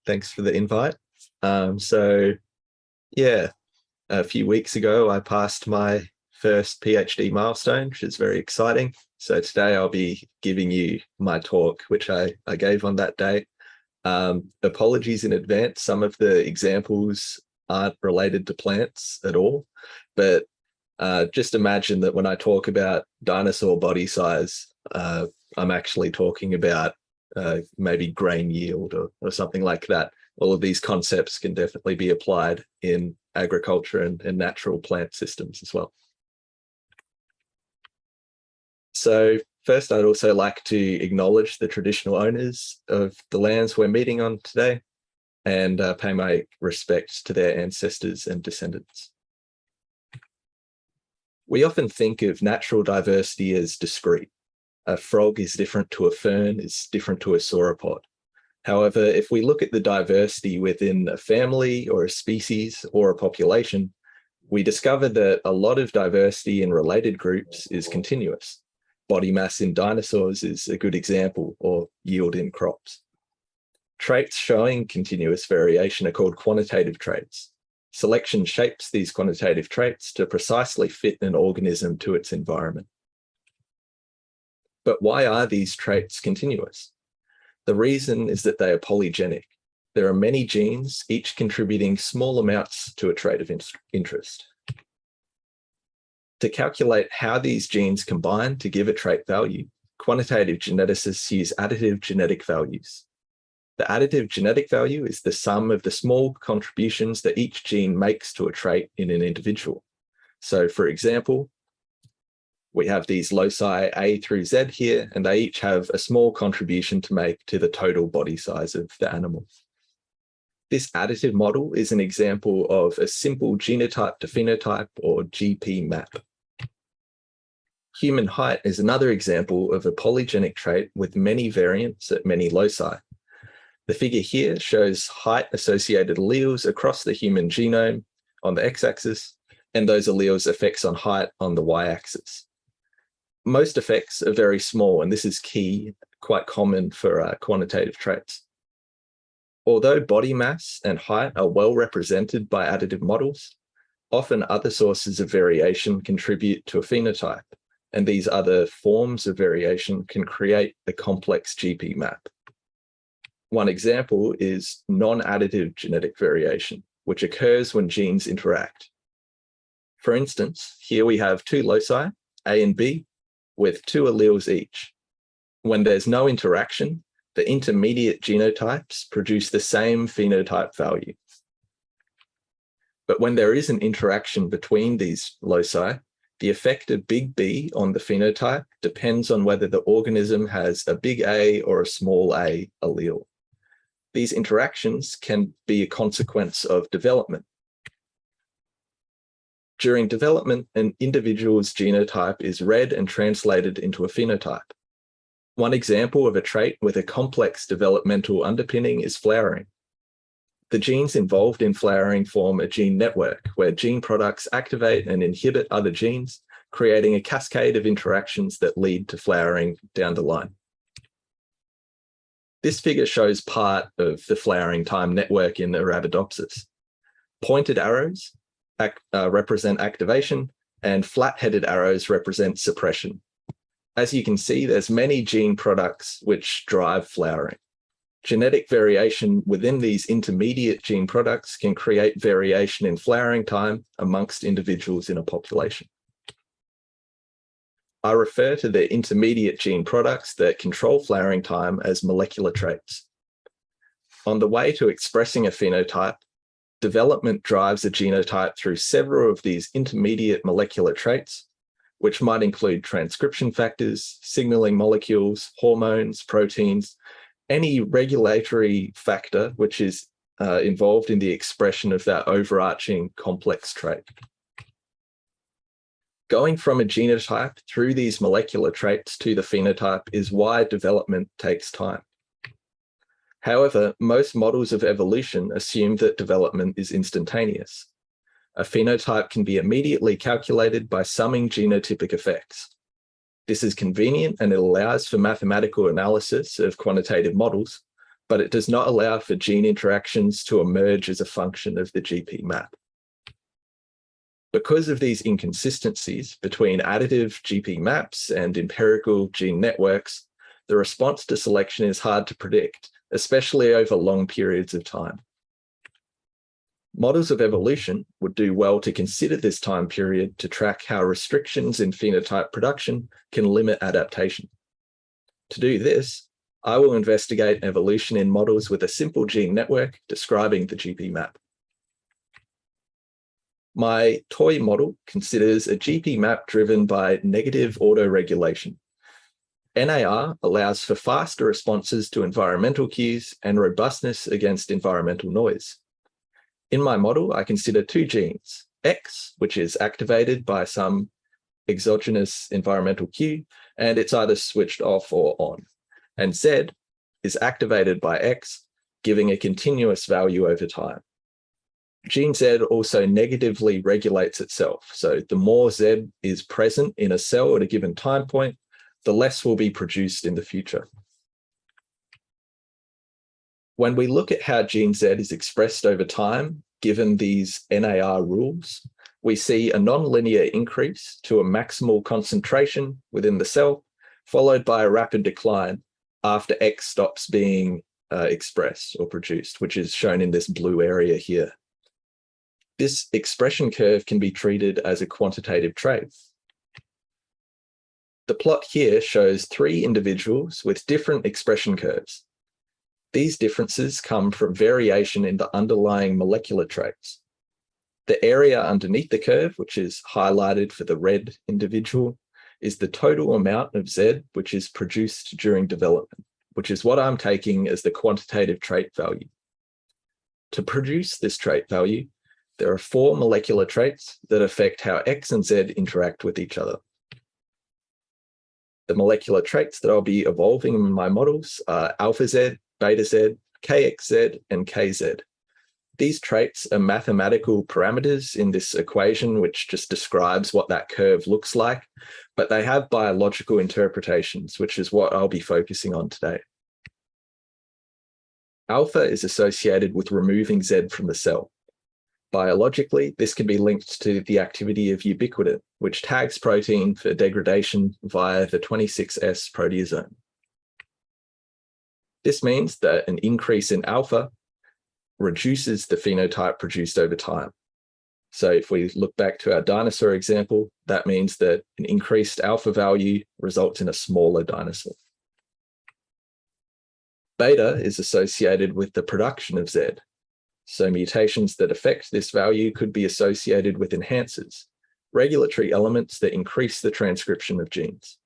Thanks for the invite. Yeah, a few weeks ago, I passed my first PhD milestone, which is very exciting. So today I'll be giving you my talk, which I gave on that day. Apologies in advance. Some of the examples aren't related to plants at all, but just imagine that when I talk about dinosaur body size, I'm actually talking about maybe grain yield or something like that. All of these concepts can definitely be applied in agriculture and natural plant systems as well. So first, I'd also like to acknowledge the traditional owners of the lands we're meeting on today and pay my respects to their ancestors and descendants. We often think of natural diversity as discrete. A frog is different to a fern, is different to a sauropod. However, if we look at the diversity within a family or a species or a population, we discover that a lot of diversity in related groups is continuous. Body mass in dinosaurs is a good example, or yield in crops. Traits showing continuous variation are called quantitative traits. Selection shapes these quantitative traits to precisely fit an organism to its environment. But why are these traits continuous? The reason is that they are polygenic. There are many genes, each contributing small amounts to a trait of interest. To calculate how these genes combine to give a trait value, quantitative geneticists use additive genetic values. The additive genetic value is the sum of the small contributions that each gene makes to a trait in an individual. So, for example, we have these loci A through Z here, and they each have a small contribution to make to the total body size of the animal. This additive model is an example of a simple genotype to phenotype, or GP map. Human height is another example of a polygenic trait with many variants at many loci. The figure here shows height-associated alleles across the human genome on the x-axis, and those alleles' effects on height on the y-axis. Most effects are very small, and this is key, quite common for quantitative traits. Although body mass and height are well represented by additive models, often other sources of variation contribute to a phenotype, and these other forms of variation can create a complex GP map. One example is non-additive genetic variation, which occurs when genes interact. For instance, here we have two loci, A and B, with two alleles each. When there's no interaction, the intermediate genotypes produce the same phenotype value. But when there is an interaction between these loci, the effect of big B on the phenotype depends on whether the organism has a big A or a small a allele. These interactions can be a consequence of development. During development, an individual's genotype is read and translated into a phenotype. One example of a trait with a complex developmental underpinning is flowering. The genes involved in flowering form a gene network where gene products activate and inhibit other genes, creating a cascade of interactions that lead to flowering down the line. This figure shows part of the flowering time network in Arabidopsis. Pointed arrows represent activation, and flat-headed arrows represent suppression. As you can see, there's many gene products which drive flowering. Genetic variation within these intermediate gene products can create variation in flowering time amongst individuals in a population. I refer to the intermediate gene products that control flowering time as molecular traits. On the way to expressing a phenotype, development drives a genotype through several of these intermediate molecular traits, which might include transcription factors, signaling molecules, hormones, proteins, any regulatory factor which is involved in the expression of that overarching complex trait. Going from a genotype through these molecular traits to the phenotype is why development takes time. However, most models of evolution assume that development is instantaneous. A phenotype can be immediately calculated by summing genotypic effects. This is convenient and it allows for mathematical analysis of quantitative models, but it does not allow for gene interactions to emerge as a function of the GP map. Because of these inconsistencies between additive GP maps and empirical gene networks, the response to selection is hard to predict, especially over long periods of time. Models of evolution would do well to consider this time period to track how restrictions in phenotype production can limit adaptation. To do this, I will investigate evolution in models with a simple gene network describing the GP map. My toy model considers a GP map driven by negative autoregulation. NAR allows for faster responses to environmental cues and robustness against environmental noise. In my model, I consider two genes, X, which is activated by some exogenous environmental cue, and it's either switched off or on, and Z is activated by X, giving a continuous value over time. Gene Z also negatively regulates itself, so the more Z is present in a cell at a given time point, the less will be produced in the future. When we look at how gene Z is expressed over time, given these NAR rules, we see a nonlinear increase to a maximal concentration within the cell, followed by a rapid decline after X stops being expressed or produced, which is shown in this blue area here. This expression curve can be treated as a quantitative trait. The plot here shows three individuals with different expression curves. These differences come from variation in the underlying molecular traits. The area underneath the curve, which is highlighted for the red individual, is the total amount of Z which is produced during development, which is what I'm taking as the quantitative trait value. To produce this trait value, there are four molecular traits that affect how X and Z interact with each other. The molecular traits that I'll be evolving in my models are alpha Z, beta Z, KXZ, and KZ. These traits are mathematical parameters in this equation, which just describes what that curve looks like, but they have biological interpretations, which is what I'll be focusing on today. Alpha is associated with removing Z from the cell. Biologically, this can be linked to the activity of ubiquitin, which tags protein for degradation via the 26S proteasome. This means that an increase in alpha reduces the phenotype produced over time. So if we look back to our dinosaur example, that means that an increased alpha value results in a smaller dinosaur. Beta is associated with the production of Z. So mutations that affect this value could be associated with enhancers, regulatory elements that increase the transcription of genes.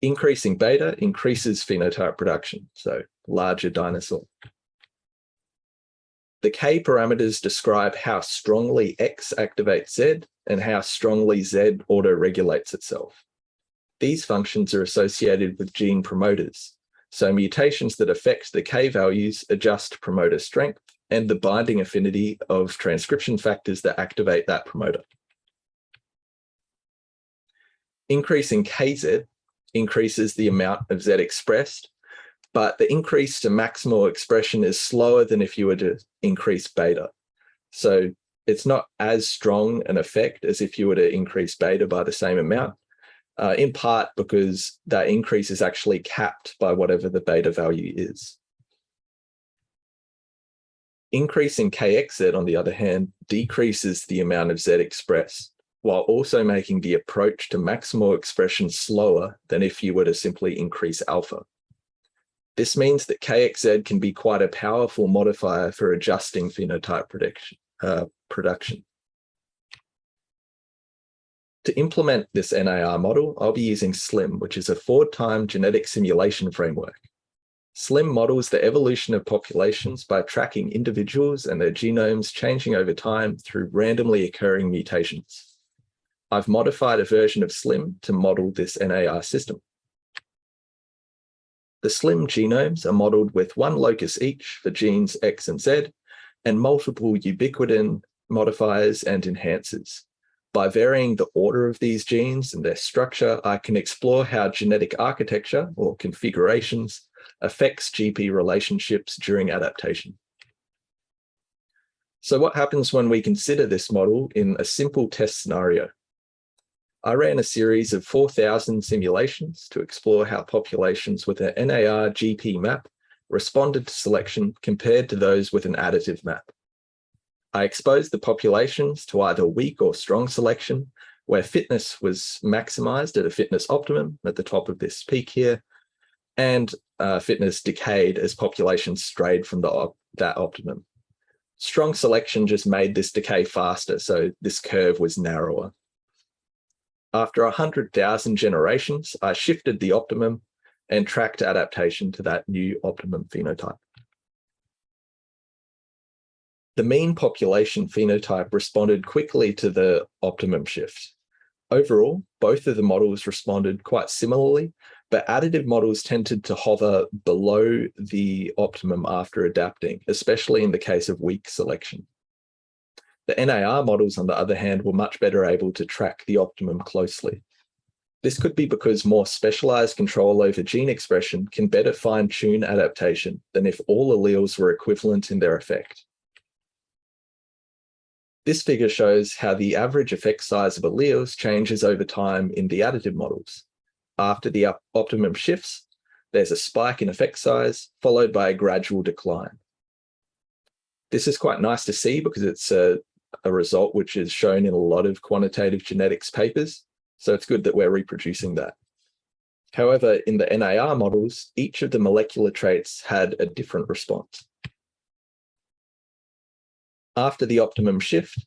Increasing beta increases phenotype production, so larger dinosaur. The K parameters describe how strongly X activates Z and how strongly Z autoregulates itself. These functions are associated with gene promoters, so mutations that affect the K values adjust promoter strength and the binding affinity of transcription factors that activate that promoter. Increasing KZ increases the amount of Z expressed, but the increase to maximal expression is slower than if you were to increase beta. So it's not as strong an effect as if you were to increase beta by the same amount, in part because that increase is actually capped by whatever the beta value is. Increasing KXZ, on the other hand, decreases the amount of Z expressed, while also making the approach to maximal expression slower than if you were to simply increase alpha. This means that KXZ can be quite a powerful modifier for adjusting phenotype production. To implement this NAR model, I'll be using SLIM, which is a 4-time genetic simulation framework. SLIM models the evolution of populations by tracking individuals and their genomes changing over time through randomly occurring mutations. I've modified a version of SLIM to model this NAR system. The SLIM genomes are modeled with one locus each for genes X and Z, and multiple ubiquitin modifiers and enhancers. By varying the order of these genes and their structure, I can explore how genetic architecture or configurations affects GP relationships during adaptation. So what happens when we consider this model in a simple test scenario? I ran a series of 4,000 simulations to explore how populations with an NAR GP map responded to selection compared to those with an additive map. I exposed the populations to either weak or strong selection, where fitness was maximized at a fitness optimum at the top of this peak here, and fitness decayed as populations strayed from that optimum. Strong selection just made this decay faster, so this curve was narrower. After 100,000 generations, I shifted the optimum and tracked adaptation to that new optimum phenotype. The mean population phenotype responded quickly to the optimum shift. Overall, both of the models responded quite similarly, but additive models tended to hover below the optimum after adapting, especially in the case of weak selection. The NAR models, on the other hand, were much better able to track the optimum closely. This could be because more specialized control over gene expression can better fine-tune adaptation than if all alleles were equivalent in their effect. This figure shows how the average effect size of alleles changes over time in the additive models. After the optimum shifts, there's a spike in effect size, followed by a gradual decline. This is quite nice to see because it's a result which is shown in a lot of quantitative genetics papers, so it's good that we're reproducing that. However, in the NAR models, each of the molecular traits had a different response. After the optimum shift,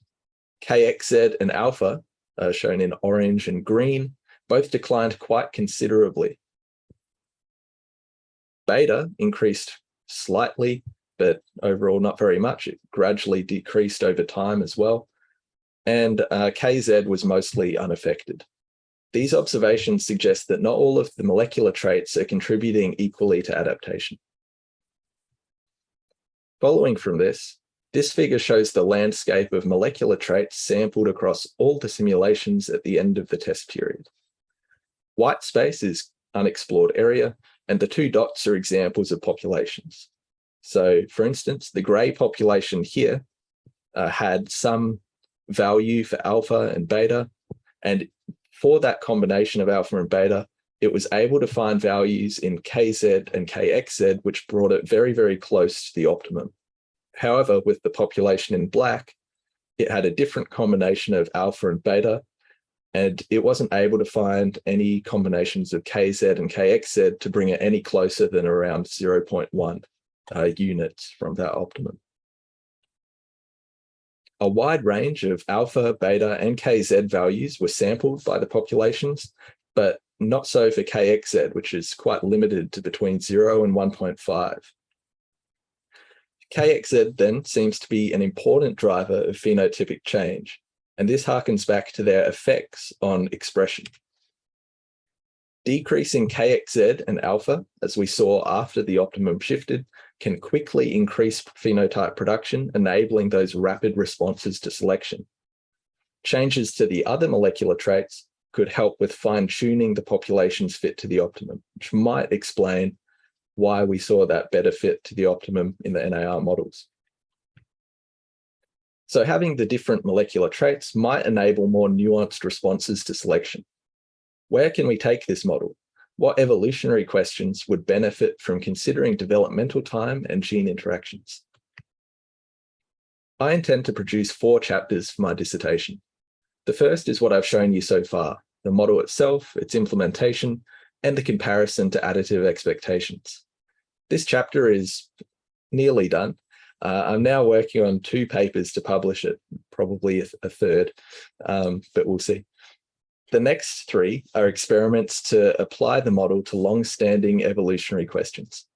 KXZ and alpha, shown in orange and green, both declined quite considerably. Beta increased slightly, but overall not very much. It gradually decreased over time as well. And KZ was mostly unaffected. These observations suggest that not all of the molecular traits are contributing equally to adaptation. Following from this figure shows the landscape of molecular traits sampled across all the simulations at the end of the test period. White space is unexplored area, and the two dots are examples of populations. So, for instance, the gray population here had some value for alpha and beta, and for that combination of alpha and beta, it was able to find values in KZ and KXZ, which brought it very, very close to the optimum. However, with the population in black, it had a different combination of alpha and beta, and it wasn't able to find any combinations of KZ and KXZ to bring it any closer than around 0.1 units from that optimum. A wide range of alpha, beta, and KZ values were sampled by the populations, but not so for KXZ, which is quite limited to between 0 and 1.5. KXZ then seems to be an important driver of phenotypic change, and this harkens back to their effects on expression. Decreasing KXZ and alpha, as we saw after the optimum shifted, can quickly increase phenotype production, enabling those rapid responses to selection. Changes to the other molecular traits could help with fine-tuning the population's fit to the optimum, which might explain why we saw that better fit to the optimum in the NAR models. So having the different molecular traits might enable more nuanced responses to selection. Where can we take this model? What evolutionary questions would benefit from considering developmental time and gene interactions? I intend to produce 4 chapters for my dissertation. The first is what I've shown you so far, the model itself, its implementation, and the comparison to additive expectations. This chapter is nearly done. I'm now working on 2 papers to publish it, probably a third, but we'll see. The next 3 are experiments to apply the model to long-standing evolutionary questions.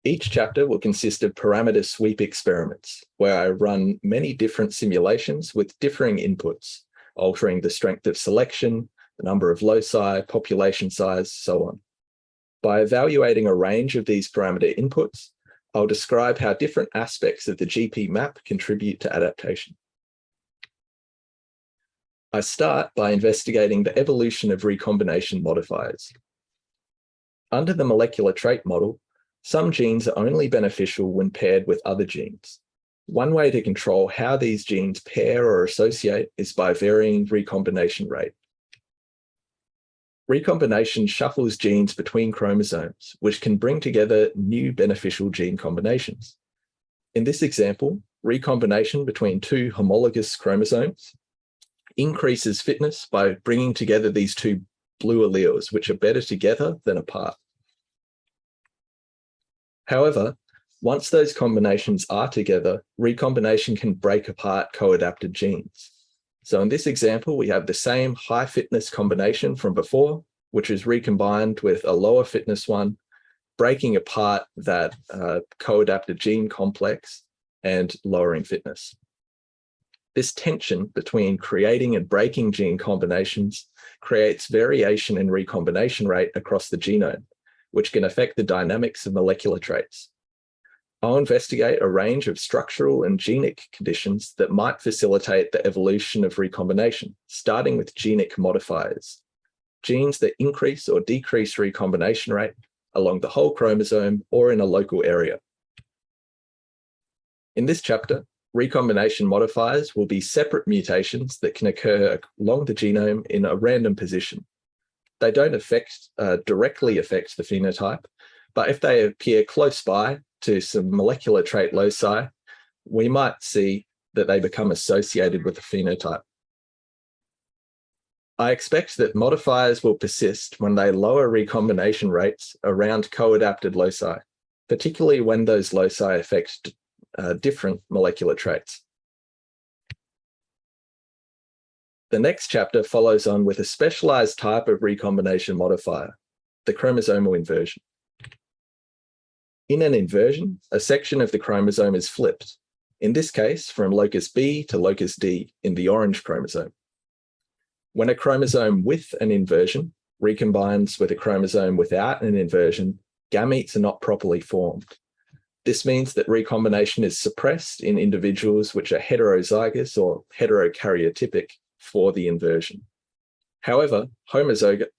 Each chapter will consist of parameter sweep experiments, where I run many different simulations with differing inputs, altering the strength of selection, the number of loci, population size, so on. By evaluating a range of these parameter inputs, I'll describe how different aspects of the GP map contribute to adaptation. I start by investigating the evolution of recombination modifiers. Under the molecular trait model, some genes are only beneficial when paired with other genes. One way to control how these genes pair or associate is by varying recombination rate. Recombination shuffles genes between chromosomes, which can bring together new beneficial gene combinations. In this example, recombination between two homologous chromosomes increases fitness by bringing together these two blue alleles, which are better together than apart. However, once those combinations are together, recombination can break apart co-adapted genes. So in this example, we have the same high fitness combination from before, which is recombined with a lower fitness one, breaking apart that co-adapted gene complex and lowering fitness. This tension between creating and breaking gene combinations creates variation in recombination rate across the genome, which can affect the dynamics of molecular traits. I'll investigate a range of structural and genic conditions that might facilitate the evolution of recombination, starting with genic modifiers, genes that increase or decrease recombination rate along the whole chromosome or in a local area. In this chapter, recombination modifiers will be separate mutations that can occur along the genome in a random position. They don't directly affect the phenotype, but if they appear close by to some molecular trait loci, we might see that they become associated with the phenotype. I expect that modifiers will persist when they lower recombination rates around co-adapted loci, particularly when those loci affect different molecular traits. The next chapter follows on with a specialized type of recombination modifier, the chromosomal inversion. In an inversion, a section of the chromosome is flipped, in this case from locus B to locus D in the orange chromosome. When a chromosome with an inversion recombines with a chromosome without an inversion, gametes are not properly formed. This means that recombination is suppressed in individuals which are heterozygous or heterokaryotypic for the inversion. However, homozygotes,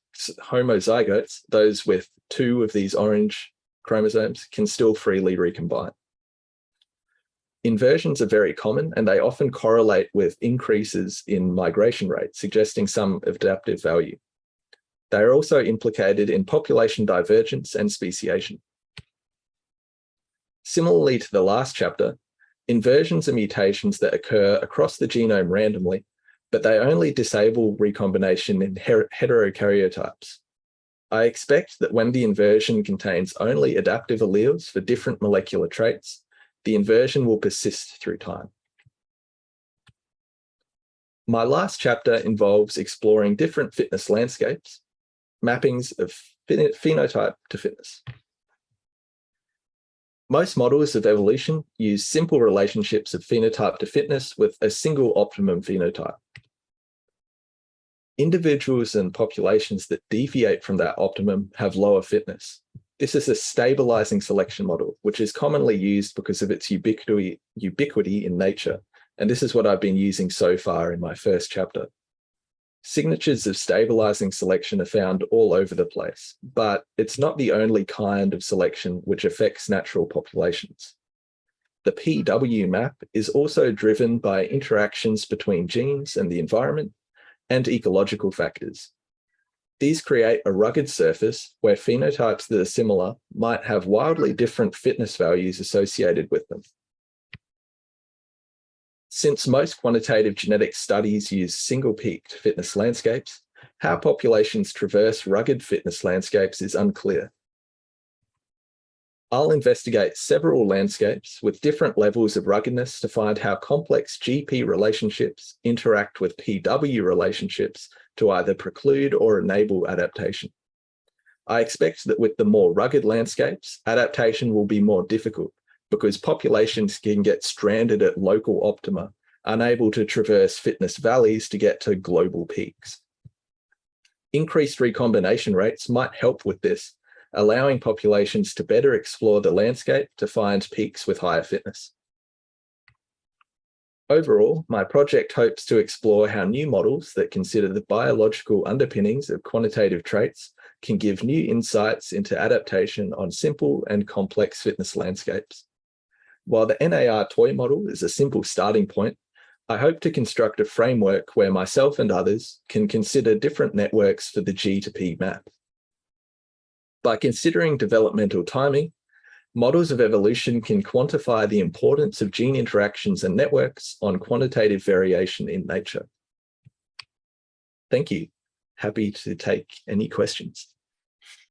those with two of these orange chromosomes, can still freely recombine. Inversions are very common, and they often correlate with increases in migration rate, suggesting some adaptive value. They are also implicated in population divergence and speciation. Similarly to the last chapter, inversions are mutations that occur across the genome randomly, but they only disable recombination in heterokaryotypes. I expect that when the inversion contains only adaptive alleles for different molecular traits, the inversion will persist through time. My last chapter involves exploring different fitness landscapes, mappings of phenotype to fitness. Most models of evolution use simple relationships of phenotype to fitness with a single optimum phenotype. Individuals and populations that deviate from that optimum have lower fitness. This is a stabilizing selection model, which is commonly used because of its ubiquity in nature, and this is what I've been using so far in my first chapter. Signatures of stabilizing selection are found all over the place, but it's not the only kind of selection which affects natural populations. The PW map is also driven by interactions between genes and the environment and ecological factors. These create a rugged surface where phenotypes that are similar might have wildly different fitness values associated with them. Since most quantitative genetic studies use single-peaked fitness landscapes, how populations traverse rugged fitness landscapes is unclear. I'll investigate several landscapes with different levels of ruggedness to find how complex GP relationships interact with PW relationships to either preclude or enable adaptation. I expect that with the more rugged landscapes, adaptation will be more difficult because populations can get stranded at local optima, unable to traverse fitness valleys to get to global peaks. Increased recombination rates might help with this, allowing populations to better explore the landscape to find peaks with higher fitness. Overall, my project hopes to explore how new models that consider the biological underpinnings of quantitative traits can give new insights into adaptation on simple and complex fitness landscapes. While the NAR toy model is a simple starting point, I hope to construct a framework where myself and others can consider different networks for the G to P map. By considering developmental timing, models of evolution can quantify the importance of gene interactions and networks on quantitative variation in nature. Thank you. Happy to take any questions.